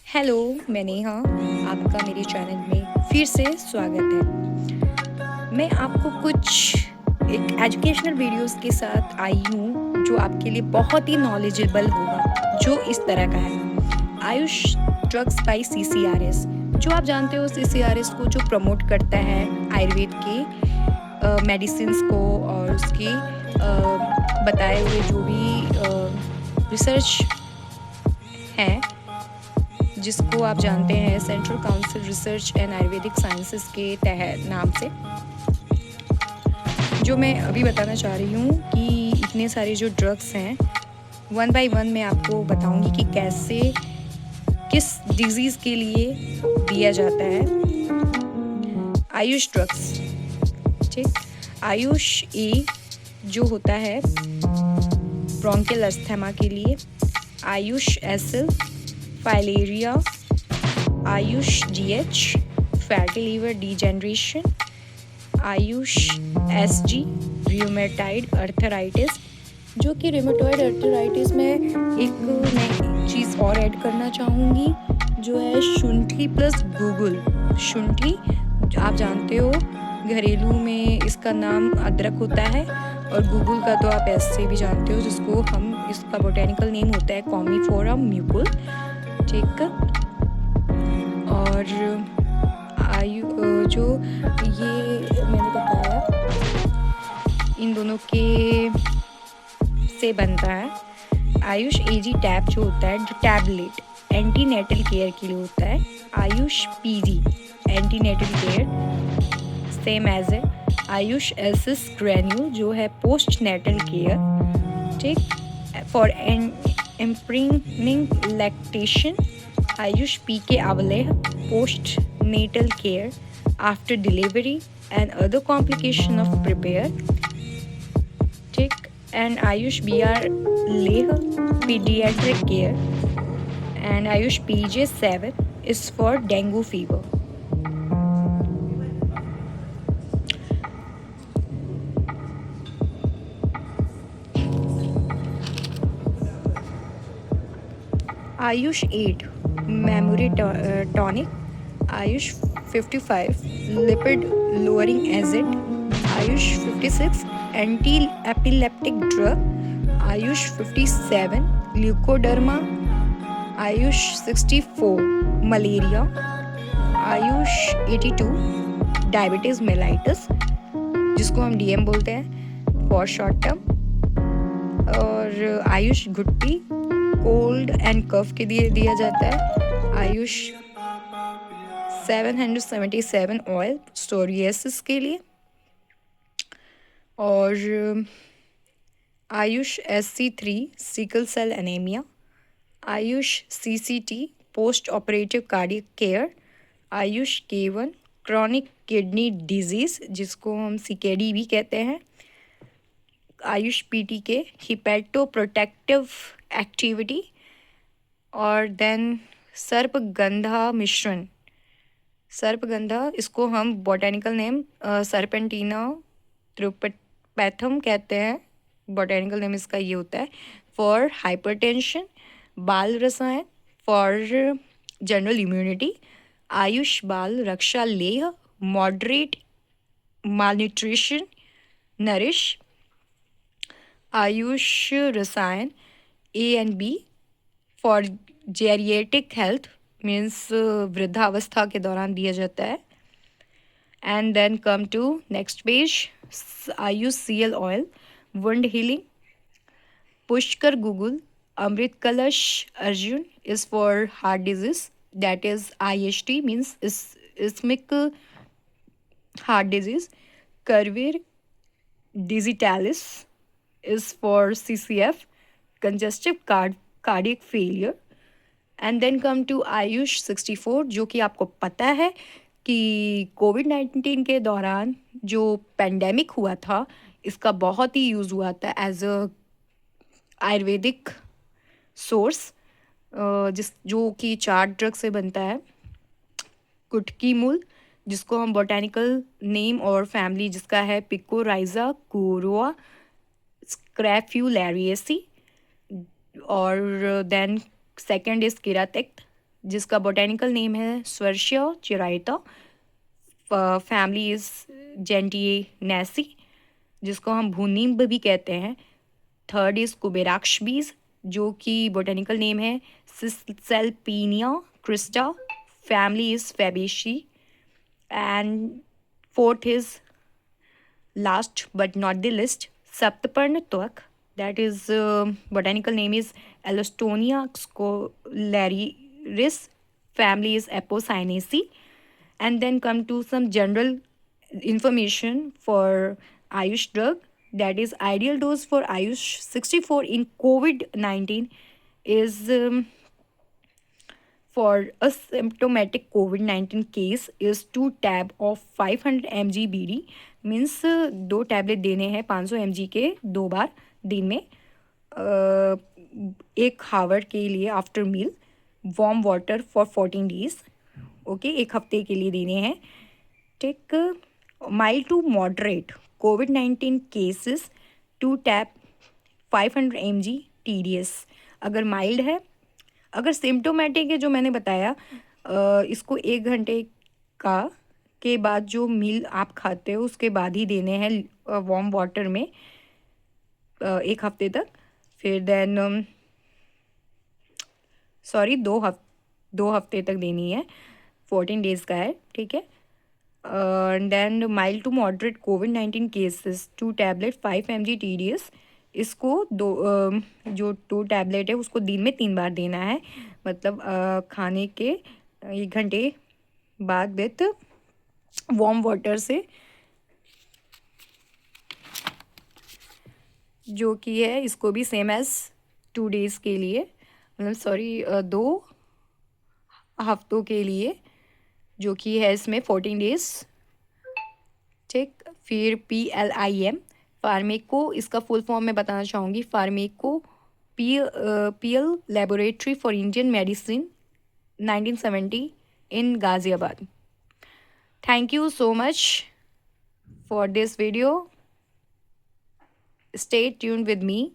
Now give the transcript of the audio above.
Hello, मैं नेहा। आपका मेरे चैनल में फिर से स्वागत है। मैं आपको कुछ एक एजुकेशनल वीडियोस के साथ आई हूँ जो आपके लिए बहुत ही नॉलेजेबल होगा, जो इस तरह का है। Ayush drugs bye CCRS. जो आप जानते हो सीसीआरएस को जो प्रमोट करता है आयुर्वेद के मेडिसिन को और उसके बताए हुए जो भी रिसर्च हैं, जिसको आप जानते हैं central council research and Ayurvedic sciences के तहत नाम से। जो मैं अभी बताना चाह रही हूँ कि इतने सारे जो ड्रग्स हैं, वन बाय वन मैं आपको बताऊंगी कि कैसे किस डिजीज़ के लिए दिया जाता है आयुष ड्रग्स। ठीक, आयुष ए जो होता है ब्रोंकियल अस्थमा के लिए, आयुष एसिल filaria, Ayush DH fatty liver degeneration, Ayush SG rheumatoid arthritis. जो कि रियोमेटॉइड अर्थराइटिस में एक मैं चीज़ और ऐड करना चाहूँगी, जो है शुंठी प्लस गूगल। शुंठी आप जानते हो घरेलू में इसका नाम अदरक होता है, और गूगल का तो आप ऐसे भी जानते हो, जिसको हम इसका बोटेनिकल नेम होता है कॉमीफोरा म्यूकुल। ठीक, और जो ये मैंने बताया इन दोनों के से बनता है। आयुष एजी टैब जो होता है टैबलेट एंटी नेटल केयर के लिए होता है। Ayush PG antenatal care same as a Ayush एसिस ग्रैन्यूल जो है पोस्ट नेटल केयर। ठीक, फॉर इम्प्रीनिंग लैक्टेशन। आयुष पी के अवलेह post natal care after delivery and other complication of prepare. ठीक, and Ayush BR Leh pediatric care, and Ayush PJ7 is for dengue fever. Ayush 8 memory tonic, Ayush 55 lipid lowering acid, Ayush 56 anti epileptic drug, Ayush 57 leukoderma, Ayush 64 malaria, Ayush 82 diabetes mellitus, जिसको हम DM बोलते हैं for short term, और Ayush घुट्टी cold and कफ के लिए दिया जाता है। आयुष 777 ऑयल स्टोरियसिस के लिए, और Ayush SC3 sickle cell anaemia, Ayush CCT post operative cardiac care, Ayush K1 chronic kidney disease जिसको हम CKD भी कहते हैं, Ayush PTK hepato protective activity, और देन सर्पगंधा मिश्रण। सर्पगंधा इसको हम बोटेनिकल नेम सर्पेंटिना त्रुपैथम कहते हैं, बोटेनिकल नेम इसका ये होता है फॉर हाइपरटेंशन, बाल रसायन फॉर जनरल इम्यूनिटी, आयुष बाल रक्षा लेह मॉडरेट malnutrition नरिश, आयुष रसायन A and B for geriatric health means वृद्धावस्था के दौरान दिया जाता है। And then come to next page, Ayush CL oil wound healing, पुष्कर गूगल अमृत कलश अर्जुन is for heart disease, that is IHT means ischemic heart disease, करवीर digitalis is for CCF congestive cardiac failure, and then come to Ayush 64 जो कि आपको पता है कि कोविड-19 के दौरान जो पेंडेमिक हुआ था, इसका बहुत ही यूज़ हुआ था एज अ आयुर्वेदिक सोर्स, जो कि 4 ड्रग से बनता है। कुटकी मूल जिसको हम बोटेनिकल नेम और फैमिली जिसका है पिकोराइजा कुरोआ स्क्रैफ्यूलैरिएसी, और देन सेकंड इज किरातिक जिसका बोटेनिकल नेम है स्वर्शिया चिराइता, फैमिली इज़ जेंटिएनेसी, जिसको हम भूनीम्ब भी कहते हैं। थर्ड इज़ कुबेराक्ष, जो कि बोटेनिकल नेम है Caesalpinia crista, family is Fabaceae. And fourth is last but not the least, Saptaparna Twak, that is botanical name is Allostonia scolaris, family is Apocynaceae. And then come to some general information for Ayush drug, that is ideal dose for Ayush 64 in COVID-19 is for a symptomatic COVID-19 case is 2 tab of 500 mg BD, means 2 tablet देने हैं 500 mg के 2 बार दिन में, 1 hour के लिए after meal, warm water for 14 days, okay, 1 हफ्ते के लिए देने हैं। Take mild to moderate COVID-19 cases 2 tab 500 mg TDS। अगर माइल्ड है, अगर सिम्टोमेटिक है जो मैंने बताया, इसको 1 घंटे का के बाद जो मील आप खाते हो उसके बाद ही देने हैं वार्म वाटर में 1 हफ्ते तक। फिर देन सॉरी 2 हफ्ते तक देनी है, 14 डेज़ का है, ठीक है। Then mild to moderate COVID-19 cases 2 tablet 5 mg TDS, इसको जो 2 टैबलेट है उसको दिन में 3 बार देना है, मतलब खाने के 1 घंटे बाद विथ वार्म वाटर से, जो कि है इसको भी सेम एज 2 डेज़ के लिए, मतलब सॉरी 2 हफ्तों के लिए, जो कि है इसमें 14 डेज़, ठीक। फिर PLIM फार्मेको, इसका फुल फॉर्म मैं बताना चाहूँगी, pharmaco PL laboratory for Indian medicine 1970 in Ghaziabad. Thank you so much for this video. Stay tuned with me.